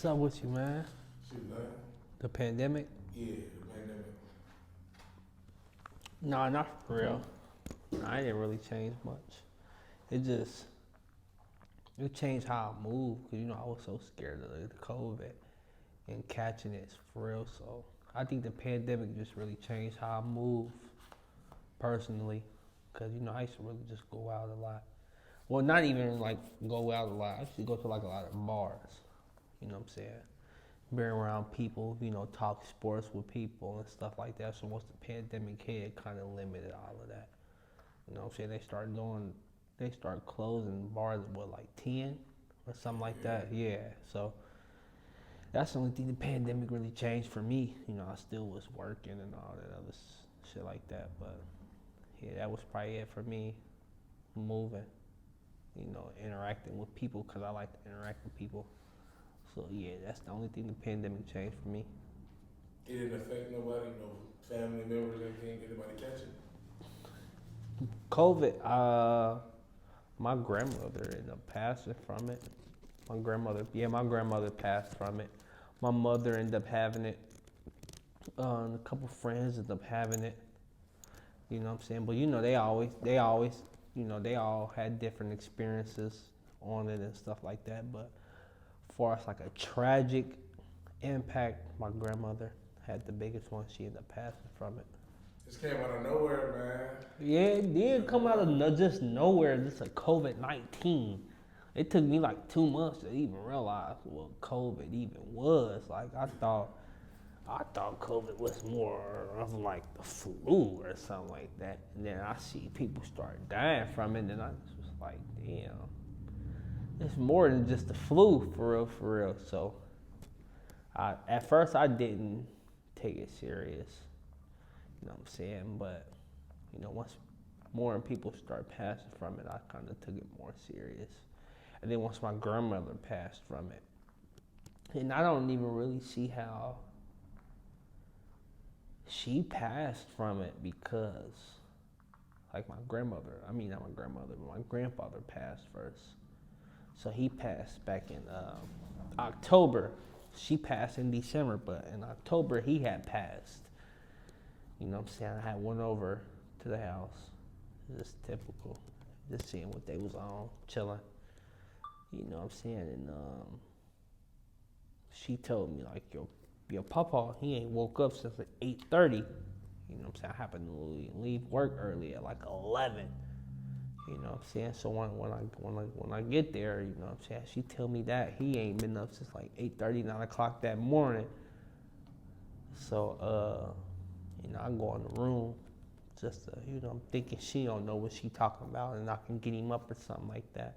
What's up with you, man? Shit, man. The pandemic? Yeah, the pandemic. Nah, not for real. I didn't really change much. It just it changed how I move because I was so scared of the COVID and catching it for real. So I think the pandemic just really changed how I move personally because I used to really just go out a lot. Well, not even like go out a lot. I used to go to like a lot of bars. You know what I'm saying? Being around people, talk sports with people and stuff like that. So once the pandemic hit, it kind of limited all of that. You know what I'm saying? They start closing bars at what, like 10 or something like that. Yeah. So that's the only thing the pandemic really changed for me. I still was working and all that other shit like that. But yeah, that was probably it for me. Moving, interacting with people because I like to interact with people. So yeah, that's the only thing the pandemic changed for me. It didn't affect nobody, no family members, anything, anybody catch it? COVID, my grandmother ended up passing from it. My grandmother passed from it. My mother ended up having it. A couple friends ended up having it. You know what I'm saying? But they always, they all had different experiences on it and stuff like that. But as far as like a tragic impact, my grandmother had the biggest one. She ended up passing from it. This came out of nowhere, man. Yeah, it did come out of just nowhere. Just a COVID-19. It took me like 2 months to even realize what COVID even was. Like I thought COVID was more of like the flu or something like that. And then I see people start dying from it, and I was like, damn, it's more than just the flu for real. So at first I didn't take it serious. You know what I'm saying? But, once more people start passing from it, I kind of took it more serious. And then once my grandmother passed from it, and I don't even really see how she passed from it because, like not my grandmother, but my grandfather passed first. So he passed back in October. She passed in December, but in October he had passed. You know what I'm saying? I had went over to the house. Just typical. Just seeing what they was on, chilling. You know what I'm saying? And she told me like your papa, he ain't woke up since like 8:30. You know what I'm saying? I happened to leave work early at like 11. You know what I'm saying? So when I get there, you know what I'm saying, she tell me that he ain't been up since like 8:30, 9 o'clock that morning. So I go in the room just to, I'm thinking she don't know what she talking about and I can get him up or something like that.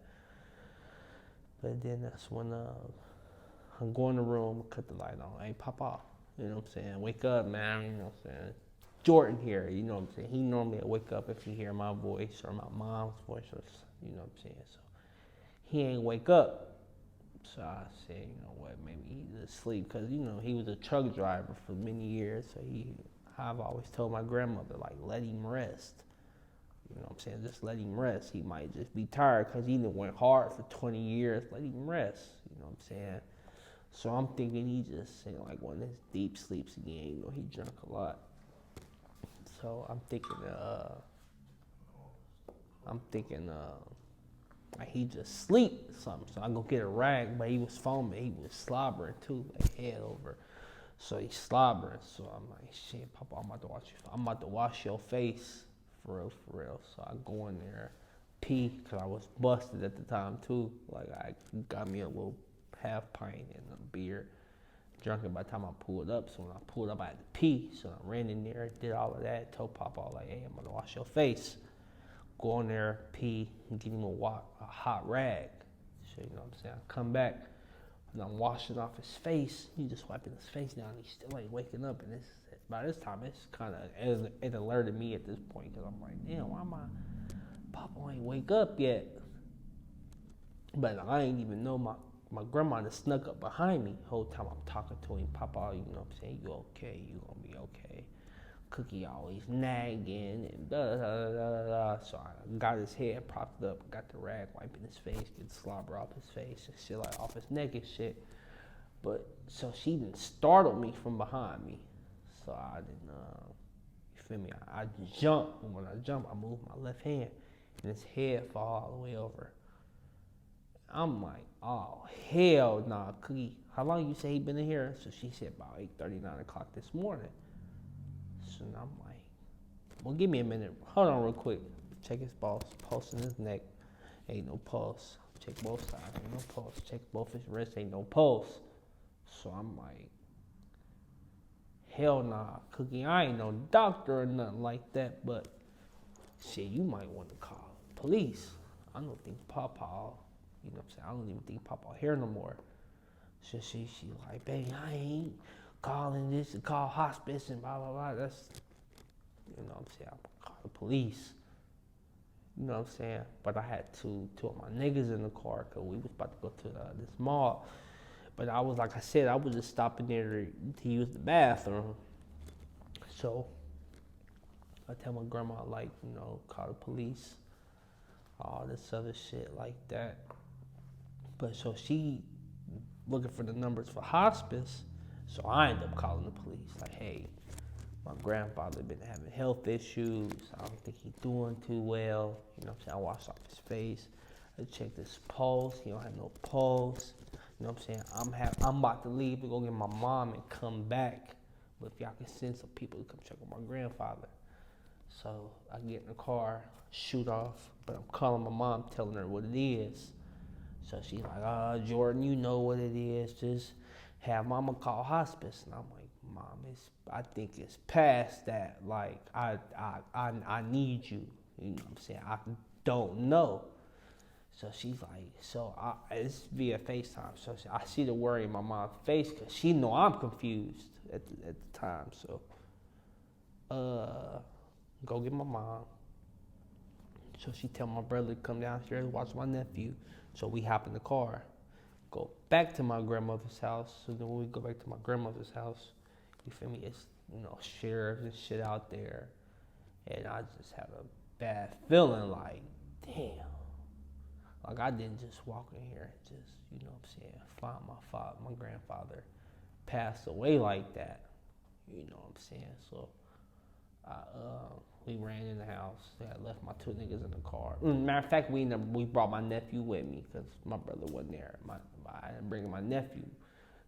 But then that's when I go in the room, cut the light on. Hey, Papa, you know what I'm saying? Wake up, man, you know what I'm saying? Jordan here, you know what I'm saying? He normally wake up if he hear my voice or my mom's voice or, you know what I'm saying? So he ain't wake up. So I said, you know what, maybe he's asleep because, he was a truck driver for many years. So I've always told my grandmother, like, let him rest. You know what I'm saying? Just let him rest. He might just be tired because he went hard for 20 years. Let him rest. You know what I'm saying? So I'm thinking he just saying like one of his deep sleeps again. He drank a lot. So I'm thinking like he just sleep or something. So I go get a rag, but he was foaming. He was slobbering too, like head over. So he's slobbering. So I'm like, shit, Papa, I'm about to wash your face. For real. So I go in there, pee, because I was busted at the time too. Like I got me a little half pint and a beer. Drunk it by the time I pulled up. So when I pulled up, I had to pee. So I ran in there, did all of that, told Papa, like, hey, I'm going to wash your face. Go in there, pee, and give him a hot rag. So, you know what I'm saying? I come back, and I'm washing off his face. He just wiping his face down. He still ain't waking up. And by this time, it's kind of, it alerted me at this point. Because I'm like, damn, why Papa ain't wake up yet? But I ain't even know my grandma just snuck up behind me the whole time I'm talking to him. Papa, you know what I'm saying? You okay? You gonna be okay. Cookie always nagging and da da da da da. So I got his head propped up, got the rag wiping his face, get the slobber off his face and shit, like off his neck and shit. But so she didn't startle me from behind me. So I didn't, you feel me? I jumped. And when I jumped, I moved my left hand, and his head fall all the way over. I'm like, oh hell nah, Cookie. How long you say he been in here? So she said about 8:30, 9 o'clock this morning. So I'm like, well, give me a minute. Hold on real quick. Check his pulse in his neck. Ain't no pulse. Check both sides. Ain't no pulse. Check both his wrists. Ain't no pulse. So I'm like, hell nah, Cookie. I ain't no doctor or nothing like that. But shit, you might want to call police. I don't think Papa, you know what I'm saying? I don't even think Papa here no more. So she like, babe, I ain't calling this to call hospice and blah, blah, blah. That's, you know what I'm saying? I'm gonna call the police. You know what I'm saying? But I had two of my niggas in the car because we was about to go to this mall. But I was, like I said, I was just stopping there to use the bathroom. So I tell my grandma, like, you know, call the police, all this other shit like that. But so she looking for the numbers for hospice. So I end up calling the police, like, hey, my grandfather been having health issues. I don't think he's doing too well. You know what I'm saying? I washed off his face. I checked his pulse. He don't have no pulse. You know what I'm saying? I'm about to leave to go get my mom and come back. But if y'all can send some people to come check on my grandfather. So I get in the car, shoot off, but I'm calling my mom, telling her what it is. So she's like, Jordan, you know what it is. Just have mama call hospice. And I'm like, Mom, I think it's past that. Like, I need you. You know what I'm saying? I don't know. So she's like, it's via FaceTime. So I see the worry in my mom's face because she know I'm confused at the time. So, go get my mom. So she tell my brother to come downstairs and watch my nephew. So we hop in the car, go back to my grandmother's house. So then when we go back to my grandmother's house, you feel me? It's, you know, sheriffs and shit out there. And I just have a bad feeling like, damn. Like I didn't just walk in here and just, you know what I'm saying, find my grandfather passed away like that. You know what I'm saying? So we ran in the house. I left my two niggas in the car. Matter of fact, we brought my nephew with me because my brother wasn't there. I didn't bring my nephew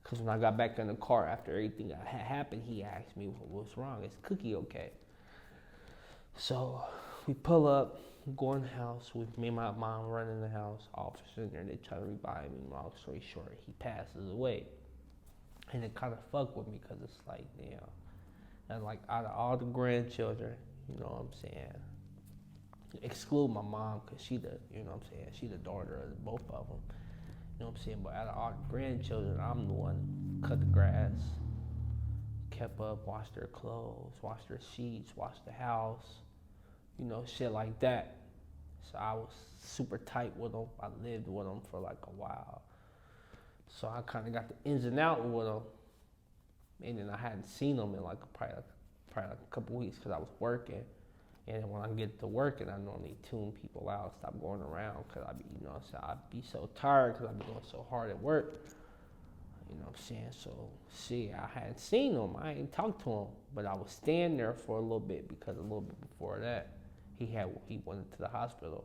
because when I got back in the car after everything that had happened, he asked me what's wrong. Is Cookie okay? So we pull up, go in the house. Me and my mom run in the house. Officer in there, they try to revive me. Long story short, he passes away. And it kind of fucked with me because it's like, damn. And like out of all the grandchildren, you know what I'm saying, exclude my mom because she the, you know what I'm saying, she the daughter of both of them. You know what I'm saying? But out of all the grandchildren, I'm the one who cut the grass, kept up, washed their clothes, washed their sheets, washed the house, you know, shit like that. So I was super tight with them. I lived with them for like a while. So I kind of got the ins and outs with them. And then I hadn't seen them in like probably like a couple weeks because I was working. And then when I get to working, I normally tune people out, stop going around because I be, you know, so I'd be so tired because I'd be going so hard at work. You know what I'm saying? So, see, I hadn't seen him. I ain't talked to him. But I was staying there for a little bit because a little bit before that, he went to the hospital.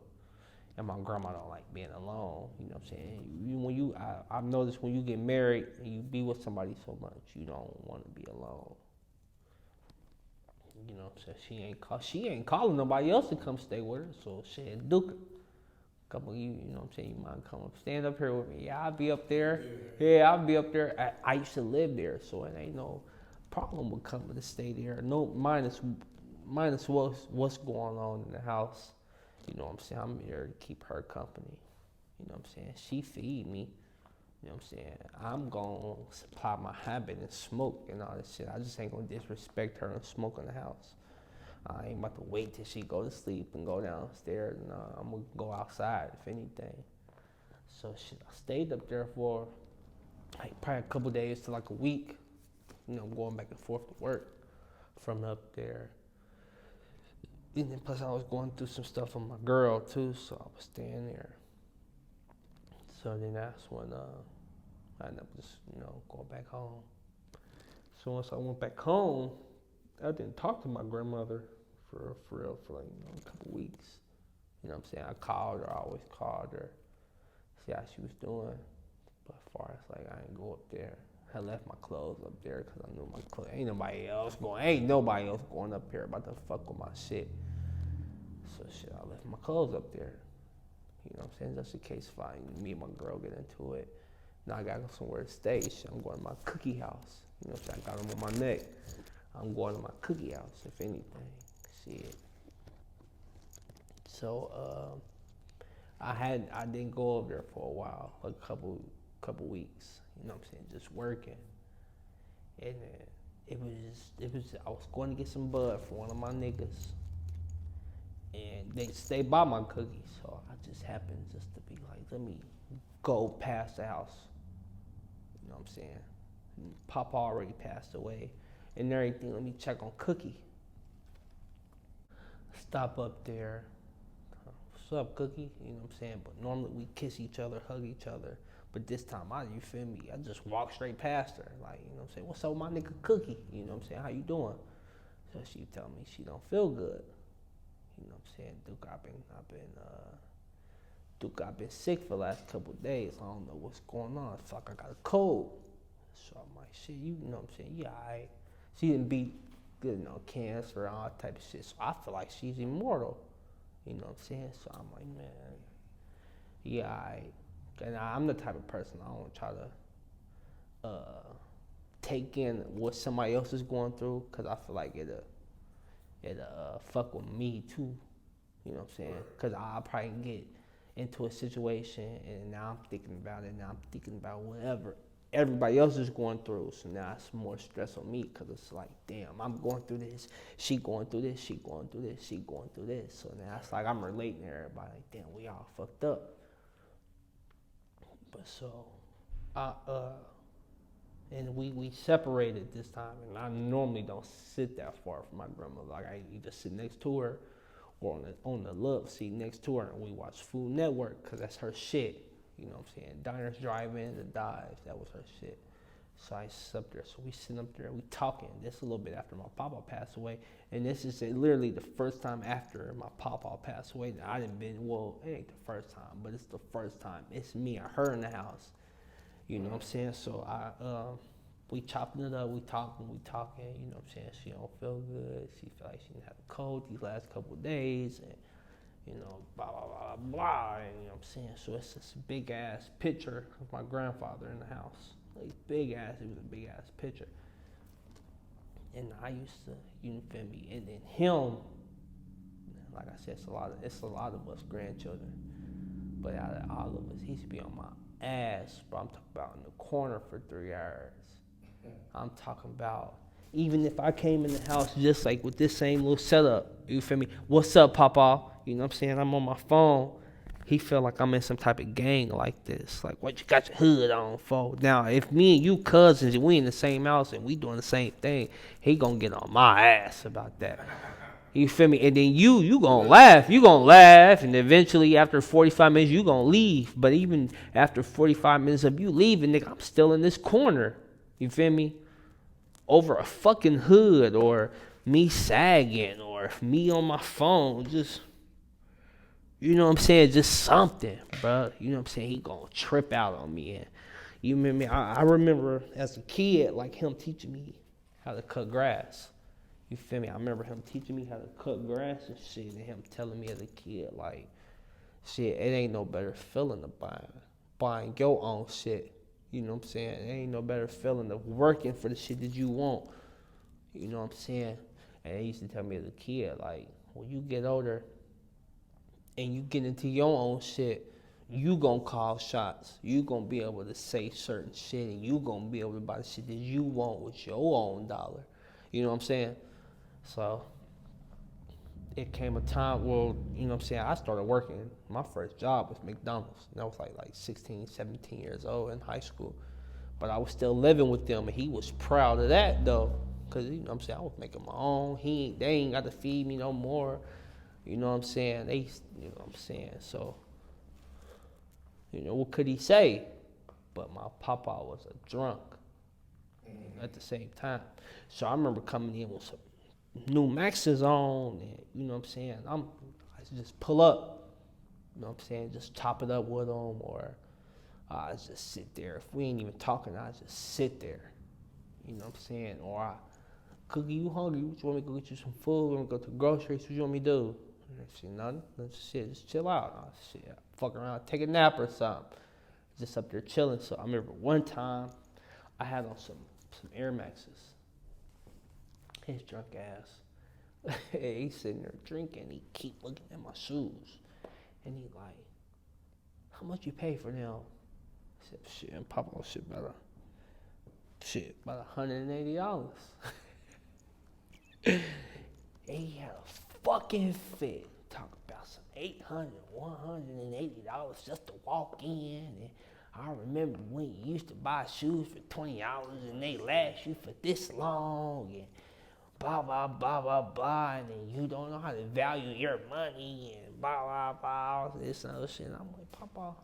And my grandma don't like being alone. You know what I'm saying? I've noticed when you get married and you be with somebody so much, you don't want to be alone. You know what I'm saying? She ain't calling nobody else to come stay with her. So shit, Duke, couple of you know what I'm saying, you mind come up, stand up here with me. Yeah, I'll be up there. Yeah, I'll be up there. I used to live there, so it ain't no problem with coming to stay there. No, minus what's going on in the house. You know what I'm saying? I'm here to keep her company. You know what I'm saying? She feed me. You know what I'm saying? I'm going to supply my habit and smoke and all this shit. I just ain't going to disrespect her and smoke in the house. I ain't about to wait till she go to sleep and go downstairs. No, I'm going to go outside, if anything. So shit, I stayed up there for like probably a couple days to like a week. You know, going back and forth to work from up there. And then plus I was going through some stuff with my girl too, so I was staying there. So then that's when I ended up just, going back home. So once I went back home, I didn't talk to my grandmother for real for like, a couple weeks. You know what I'm saying? I called her, I always called her, see how she was doing. But as far as like, I didn't go up there. I left my clothes up there because I knew my clothes. Ain't nobody else going up here about to fuck with my shit. So shit, I left my clothes up there. You know what I'm saying? Just in case if me and my girl get into it. Now I gotta go somewhere to stay. Shit, I'm going to my cookie house. You know what I'm saying? I got them on my neck. I'm going to my cookie house, if anything. Shit. So I didn't go over there for a while, like a couple weeks. You know what I'm saying? Just working. And it was I was going to get some bud for one of my niggas. And they stay by my cookies, so I just happened just to be like, let me go past the house. You know what I'm saying? Papa already passed away and everything. Let me check on Cookie. Stop up there. What's up, Cookie? You know what I'm saying? But normally we kiss each other, hug each other. But this time, you feel me? I just walked straight past her. Like, you know what I'm saying? What's up with my nigga Cookie? You know what I'm saying? How you doing? So she tell me she don't feel good. You know what I'm saying? Duke, I've been sick for the last couple of days. I don't know what's going on. Fuck, I got a cold. So I'm like, shit, you know what I'm saying? Yeah, alright. She didn't beat, cancer and all that type of shit. So I feel like she's immortal. You know what I'm saying? So I'm like, man, yeah, alright. And I'm the type of person, I don't try to take in what somebody else is going through, because I feel like it'll fuck with me too. You know what I'm saying? Because I'll probably get into a situation and now I'm thinking about it. Now I'm thinking about whatever everybody else is going through. So now it's more stress on me because it's like, damn, I'm going through this. She going through this. She going through this. She going through this. So now it's like I'm relating to everybody. Like, damn, we all fucked up. But so, and we separated this time, and I normally don't sit that far from my grandmother. Like I either sit next to her or on the love seat next to her, and we watch Food Network because that's her shit. You know what I'm saying? Diners, drive-ins, and dives. That was her shit. So I sit up there. So we sit up there, we talking. This a little bit after my papa passed away, and this is literally the first time after my papa passed away that I didn't been. Well, it ain't the first time, but it's the first time. It's me and her in the house. You know what I'm saying? So we chopping it up, we talking, you know what I'm saying? She don't feel good. She feel like she didn't have a cold these last couple of days, and blah, blah, blah, blah, and you know what I'm saying? So it's this big ass picture of my grandfather in the house. Like it was a big ass picture. And I used to, you feel me? And then him, like I said, it's a lot of us grandchildren. But out of all of us, he used to be on my ass, bro. I'm talking about in the corner for 3 hours. I'm talking about, even if I came in the house just like with this same little setup, you feel me? What's up, Papa? You know what I'm saying? I'm on my phone. He felt like I'm in some type of gang like this. Like, what you got your hood on for? Now, if me and you cousins, we in the same house and we doing the same thing, he gonna get on my ass about that. You feel me? And then you gonna laugh. You gonna laugh, and eventually after 45 minutes, you gonna leave. But even after 45 minutes of you leaving, nigga, I'm still in this corner. You feel me? Over a fucking hood, or me sagging, or me on my phone, just, you know what I'm saying? Just something, bro. You know what I'm saying? He gonna trip out on me. And you remember, I remember as a kid, like him teaching me how to cut grass. You feel me? I remember him teaching me how to cut grass and shit, and him telling me as a kid, like, shit, it ain't no better feeling than buying your own shit. You know what I'm saying? It ain't no better feeling than working for the shit that you want. You know what I'm saying? And he used to tell me as a kid, like, when you get older and you get into your own shit, you gonna call shots. You gonna be able to say certain shit, and you gonna be able to buy the shit that you want with your own dollar. You know what I'm saying? So it came a time, well, you know what I'm saying, I started working. My first job was McDonald's. And I was like 16, 17 years old in high school. But I was still living with them, and he was proud of that, though. Because, you know what I'm saying, I was making my own. They ain't got to feed me no more. You know what I'm saying? You know what I'm saying? So, what could he say? but my papa was a drunk at the same time. So I remember coming in with some new Maxes on, and you know what I'm saying. I just pull up, you know what I'm saying, just chop it up with them, or I just sit there. If we ain't even talking, I just sit there, you know what I'm saying. Or I, Cookie, you hungry? What you want me to go get you some food? You want me to go to the groceries? What you want me to do? And I said, nothing. Shit, just chill out. Oh, shit, fuck around, take a nap or something. Just up there chilling. So I remember one time I had on some Air Maxes. His drunk ass. He's sitting there drinking. He keep looking at my shoes. And he like, how much you pay for them? I said, shit, and Papa, about $180. And he had a fucking fit. Talk about some $800, $180 just to walk in. And I remember when you used to buy shoes for $20 and they last you for this long, and blah, blah, blah, blah, blah, and then you don't know how to value your money, and blah, blah, blah, this and other shit. And I'm like, Papa,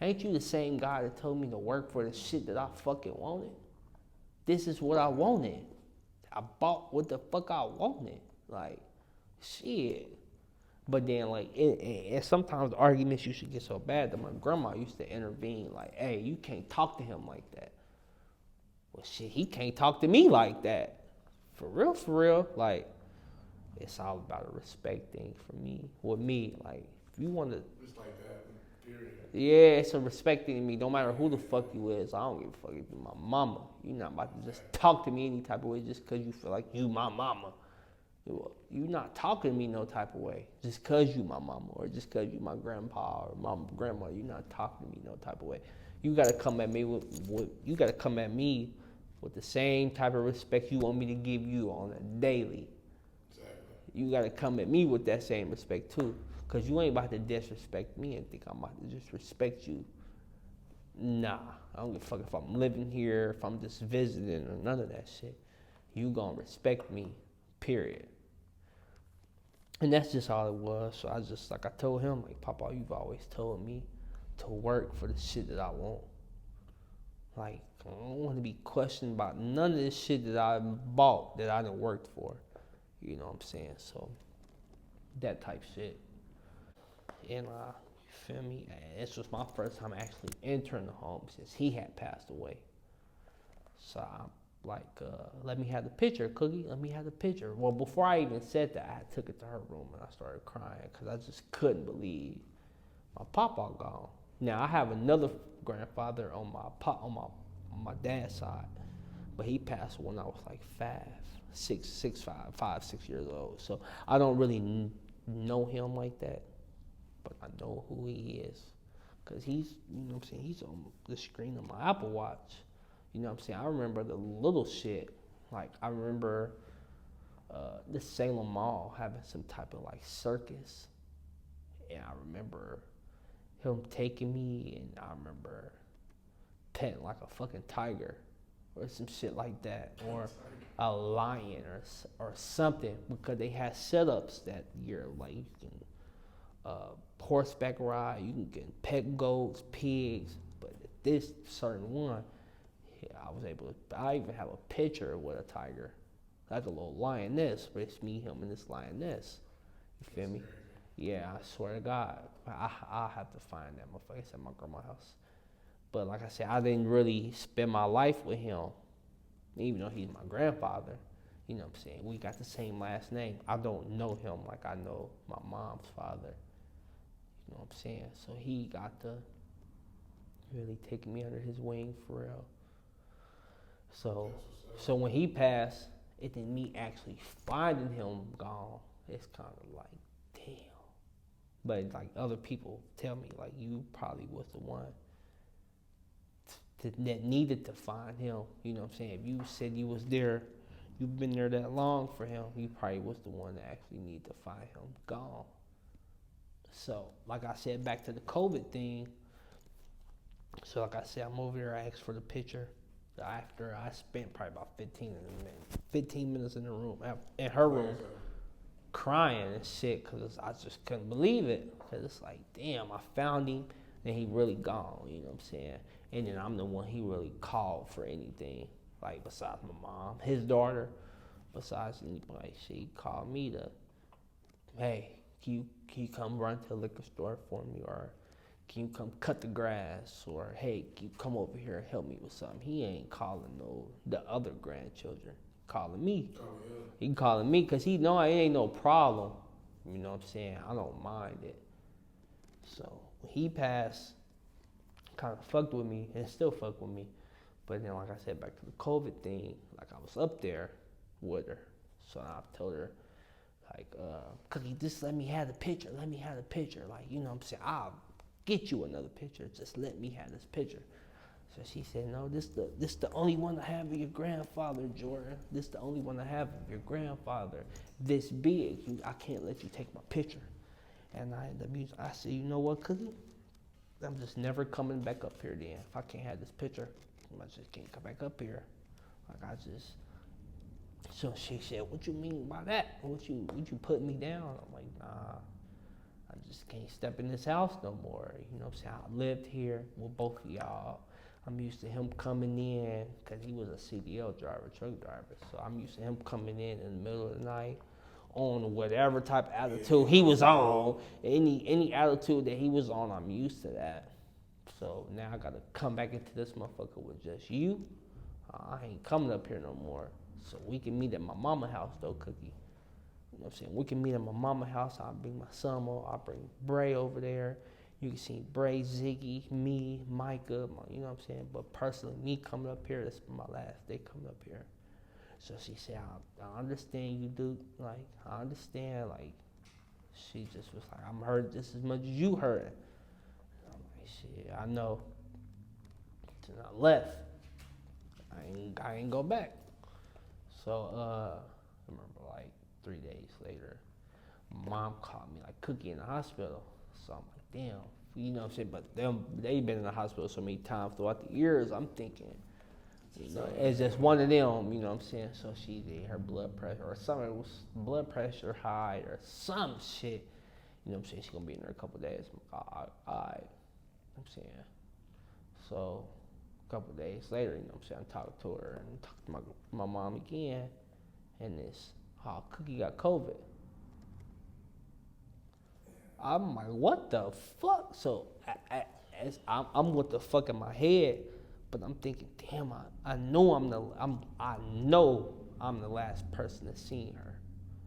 ain't you the same guy that told me to work for the shit that I fucking wanted? This is what I wanted. I bought what the fuck I wanted. Like, shit. But then, like, and sometimes the arguments used to get so bad that my grandma used to intervene, like, hey, you can't talk to him like that. Well, shit, he can't talk to me like that. For real. Like, it's all about a respect thing for me. With me, like, if you want to. It's like that, period. Yeah, it's a respect thing to me. No matter who the fuck you is, I don't give a fuck if you're my mama. You're not about to just talk to me any type of way just because you feel like you my mama. You're not talking to me no type of way just because you my mama, or just because you my grandpa or my grandma. You're not talking to me no type of way. You got to come at me with the same type of respect you want me to give you on a daily. Exactly. You got to come at me with that same respect too, because you ain't about to disrespect me and think I'm about to disrespect you. Nah, I don't give a fuck if I'm living here, if I'm just visiting, or none of that shit. You gonna respect me, period. And that's just all it was. So I just, like I told him, like, Papa, you've always told me to work for the shit that I want. Like, I don't want to be questioned about none of this shit that I bought that I done worked for. You know what I'm saying? So, that type shit. And, you feel me? This was my first time actually entering the home since he had passed away. So, I'm like, let me have the picture, Cookie. Let me have the picture. Well, before I even said that, I took it to her room and I started crying because I just couldn't believe my papa gone. Now I have another grandfather on my dad's side, but he passed when I was like 6 years old. So I don't really know him like that, but I know who he is because he's, you know what I'm saying, he's on the screen of my Apple Watch. You know what I'm saying? I remember the little shit. Like, I remember the Salem Mall having some type of, like, circus. And I remember him taking me, and I remember petting, like, a fucking tiger or some shit like that. Or a lion or something. Because they had setups that year. Like, you can horseback ride. You can get pet goats, pigs. But this certain one, I even have a picture with a tiger, like a little lioness, but it's me, him, and this lioness. You feel me? Yeah, I swear to God, I'll have to find that motherfucker. It's at my grandma's house. But like I said, I didn't really spend my life with him, even though he's my grandfather. You know what I'm saying? We got the same last name. I don't know him like I know my mom's father. You know what I'm saying? So he got to really take me under his wing for real. So when he passed, it didn't me actually finding him gone. It's kind of like, damn. But like other people tell me, like, you probably was the one that needed to find him. You know what I'm saying? If you said you was there, you've been there that long for him, you probably was the one that actually needed to find him gone. So like I said, back to the COVID thing. So like I said, I'm over there, I asked for the picture. After I spent probably about 15 minutes in the room, in her room, crying and shit, because I just couldn't believe it. Because it's like, damn, I found him, and he really gone, you know what I'm saying? And then I'm the one he really called for anything, like besides my mom, his daughter, besides anybody. She called me to, hey, can you come run to the liquor store for me, or can you come cut the grass, or hey, can you come over here and help me with something? He ain't calling the other grandchildren, calling me. Oh, yeah. He calling me because he know it ain't no problem. You know what I'm saying? I don't mind it. So when he passed, kind of fucked with me and still fuck with me. But then, like I said, back to the COVID thing, like I was up there with her. So I told her, like, Cookie, just let me have the picture. Let me have the picture. Like, you know what I'm saying? I'll get you another picture. Just let me have this picture. So she said, no, this the only one I have of your grandfather, Jordan. This the only one I have of your grandfather. This big. I can't let you take my picture. And I said, you know what, Cookie? I'm just never coming back up here then. If I can't have this picture, I just can't come back up here. So she said, what you mean by that? Would you put me down? I'm like, nah, I just can't step in this house no more. You know what I'm saying? I lived here with both of y'all. I'm used to him coming in, because he was a CDL driver, truck driver. So I'm used to him coming in the middle of the night on whatever type of attitude he was on. Any attitude that he was on, I'm used to that. So now I got to come back into this motherfucker with just you. I ain't coming up here no more. So we can meet at my mama house though, Cookie. You know what I'm saying? We can meet at my mama house. I'll bring my son over. I'll bring Bray over there. You can see Bray, Ziggy, me, Micah, you know what I'm saying? But personally, me coming up here, this is my last day coming up here. So she said, I understand you do, like, I understand, like, she just was like, I'm hurt just as much as you hurt. I'm like, shit, I know. Then I left. I ain't go back. So, I remember like 3 days later, mom called me like Cookie in the hospital. So I'm like, damn, you know what I'm saying? But they've been in the hospital so many times throughout the years, I'm thinking, you know, it's just one of them, you know what I'm saying? So she did her blood pressure or something, it was blood pressure high or some shit. You know what I'm saying? She's gonna be in there a couple of days. I'm saying. So a couple of days later, you know what I'm saying, I talked to her and talked to my mom again, and Cookie got COVID. I'm like, what the fuck? So I'm what the fuck in my head, but I'm thinking, damn, I know I'm the last person to see her,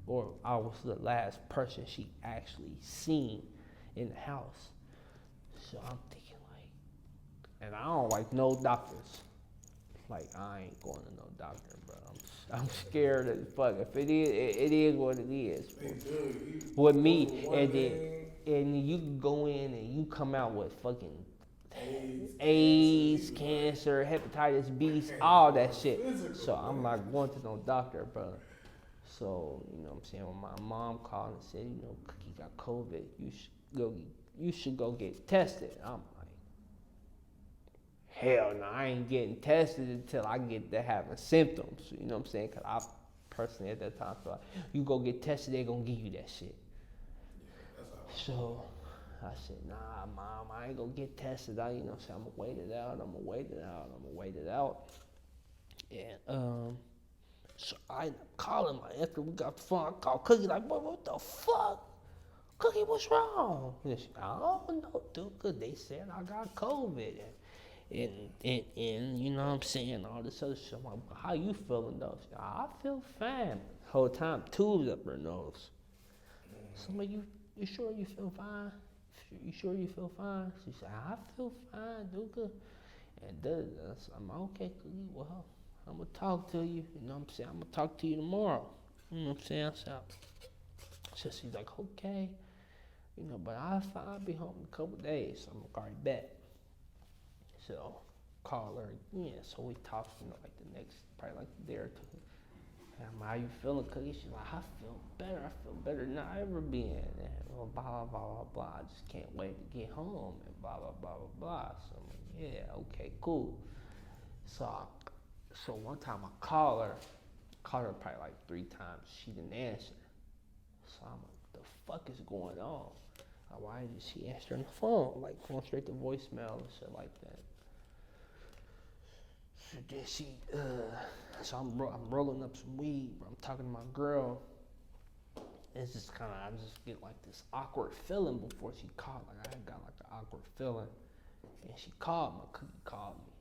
or I was the last person she actually seen in the house. So I'm thinking like, and I don't like no doctors. Like I ain't going to no doctor, bro. I'm scared as fuck. If it is what it is. With me, and you can go in and you come out with fucking AIDS, cancer, hepatitis B, all that shit. So I'm not going to no doctor, bro. So, you know what I'm saying, when my mom called and said, you know, Cookie got COVID, you should go get tested. I'm like, hell no, I ain't getting tested until I get to having symptoms. You know what I'm saying? Because I personally at that time thought, you go get tested, they're going to give you that shit. So I said, nah, mom, I ain't going to get tested. You know what I'm saying? I'm going to wait it out. And so I calling my after we got the phone. I called Cookie like, what the fuck? Cookie, what's wrong? And she, I don't know, dude, because they said I got COVID. And you know what I'm saying, all this other shit. I'm like, how you feeling though? She, I feel fine. The whole time, tubes up her nose. So I'm like, you sure you feel fine? You sure you feel fine? She said, I feel fine, Duka. And I'm okay, well, I'm going to talk to you. You know what I'm saying? I'm going to talk to you tomorrow. You know what I'm saying? So she's like, okay. You know, but I'll be home in a couple of days. So I'm like, all right, bet. So call her again. So we talked, you know, like the next, probably like a day or two. And I'm like, how you feeling, Cookie? She's like, I feel better than I ever been. And blah, blah, blah, blah, blah. I just can't wait to get home and blah, blah, blah, blah, blah. So I'm like, yeah, okay, cool. So one time I called her probably like 3 times. She didn't answer. So I'm like, what the fuck is going on? Like, why is she answering the phone? Like going straight to voicemail and shit like that. then so I'm rolling up some weed. I'm talking to my girl. It's just kind of, I just get like this awkward feeling before she called. Like I got like an awkward feeling. And she called, my cookie called me.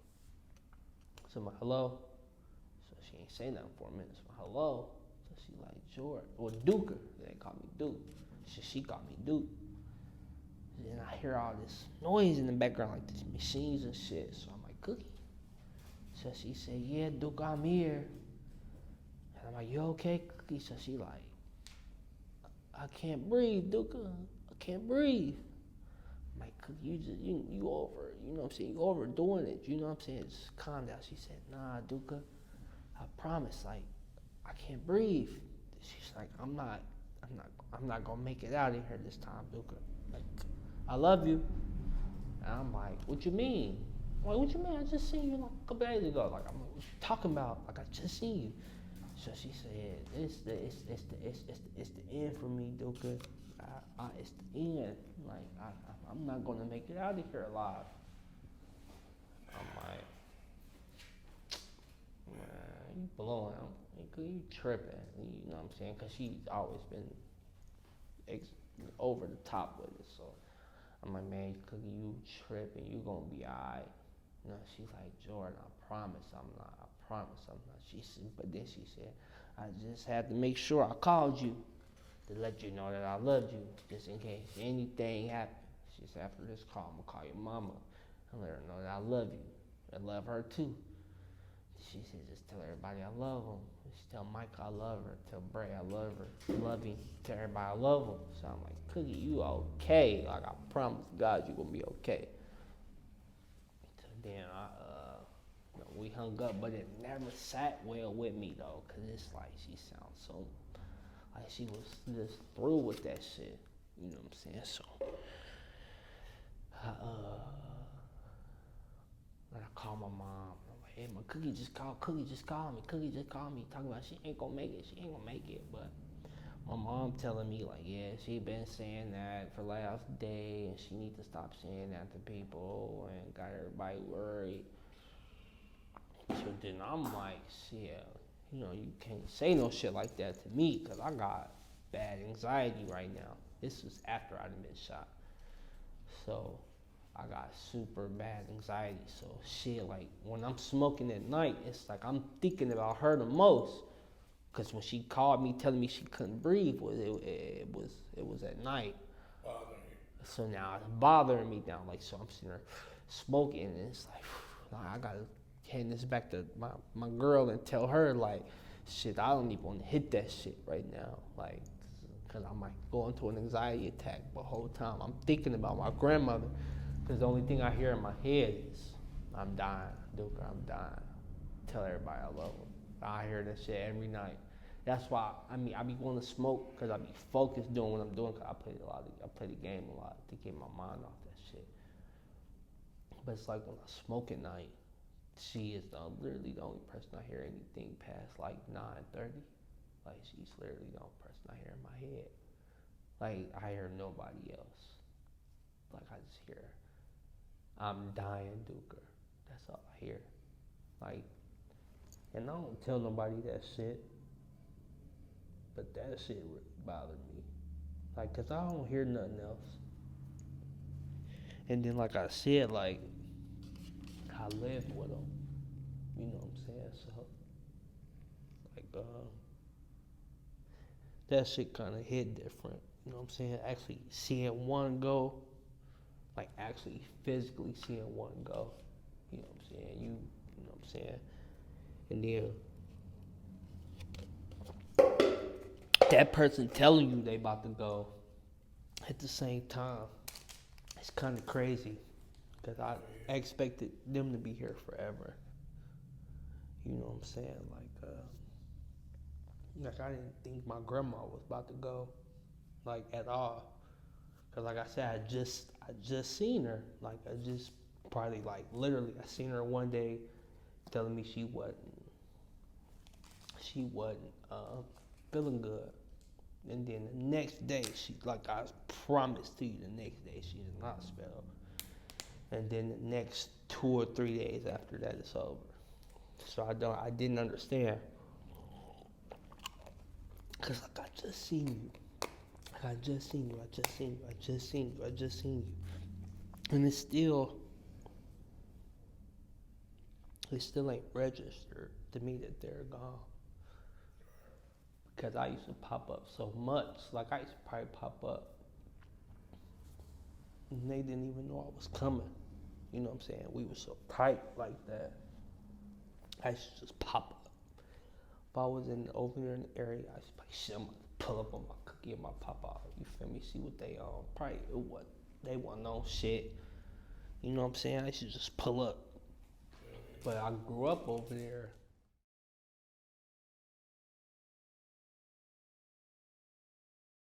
So I'm like, hello? So she ain't say nothing for a minute. So I'm like, hello? So she like, George, or Duker. They call me Duke. She called me Duke. And then I hear all this noise in the background, like these machines and shit. So I'm like, Cookie. So she said, yeah, Duke, I'm here. And I'm like, you okay, Cookie? So she like, I can't breathe, Duke. I can't breathe. I'm like, Cookie, you over, you know what I'm saying? You overdoing it, you know what I'm saying? Just calm down. She said, nah, Duka, I promise, like, I can't breathe. She's like, I'm not gonna make it out of here this time, Duka. Like, I love you. And I'm like, what you mean? I'm like, what you mean? I just seen you like a couple days ago. Like, I'm like, what you talking about? Like, I just seen you. So she said, it's the end for me, Duka. It's the end. Like, I'm not gonna make it out of here alive. I'm like, man, you blowing out. You tripping. You know what I'm saying? Because she's always been over the top with it. So I'm like, man, Cookie, you tripping. You gonna be alright. You know, she's like, Jordan, I promise I'm not. I promise I'm not. She said, but then she said, I just had to make sure I called you to let you know that I loved you, just in case anything happened. She said, after this call, I'm gonna call your mama and let her know that I love you. I love her too. She said, just tell everybody I love them. She tell Mike I love her. Tell Bray I love her. Love him. Tell everybody I love them. So I'm like, Cookie, you okay? Like, I promise God you gonna be okay. So then we hung up, but it never sat well with me though, cause it's like she sounds so, like she was just through with that shit. You know what I'm saying? So I call my mom. I'm like, hey, my Cookie just called me. Cookie just called me. Talking about she ain't gonna make it. But my mom telling me like, yeah, she been saying that for last day, and she need to stop saying that to people, and got everybody worried. So then I'm like, shit, you know, you can't say no shit like that to me, cause I got bad anxiety right now. This was after I'd been shot. So I got super bad anxiety. So shit, like when I'm smoking at night, it's like I'm thinking about her the most. Cause when she called me telling me she couldn't breathe, it was at night. So now it's bothering me now. Like, so I'm sitting there smoking, and it's like I gotta hand this back to my girl and tell her like, shit, I don't even want to hit that shit right now. Like, cause I might go into an anxiety attack the whole time. I'm thinking about my grandmother. Because the only thing I hear in my head is, I'm dying, Duker, I'm dying. Tell everybody I love them. I hear that shit every night. That's why, I be going to smoke because I be focused doing what I'm doing, because I play the game a lot to get my mind off that shit. But it's like when I smoke at night, she is literally the only person I hear anything past like 9:30. Like, she's literally the only person I hear in my head. Like, I hear nobody else. Like, I just hear, I'm dying, Duker. That's all I hear. Like, and I don't tell nobody that shit, but that shit really bothered me. Like, cause I don't hear nothing else. And then, like I said, like, I lived with them. You know what I'm saying? So, like, that shit kind of hit different. You know what I'm saying? Actually seeing one go, like actually physically seeing one go. You know what I'm saying? You know what I'm saying? And then that person telling you they about to go at the same time, it's kind of crazy, because I expected them to be here forever. You know what I'm saying? Like I didn't think my grandma was about to go, like, at all. Cause like I said, I just seen her. Like, I just probably, like, literally, I seen her one day telling me she wasn't feeling good. And then the next day, she, like, I promised to you, the next day she's in the hospital. And then the next 2 or 3 days after that, it's over. So I didn't understand. Cause like I just seen you. Like I just seen you. I just seen you. I just seen you. I just seen you. And it still ain't registered to me that they're gone. Because I used to pop up so much. Like I used to probably pop up and they didn't even know I was coming. You know what I'm saying? We were so tight like that. I used to just pop up. If I was over there in the area, I used to like shit, I'm gonna pull up on my cookie and my pop out. You feel me? See what they on. Probably they wasn't on shit. You know what I'm saying? I used to just pull up. But I grew up over there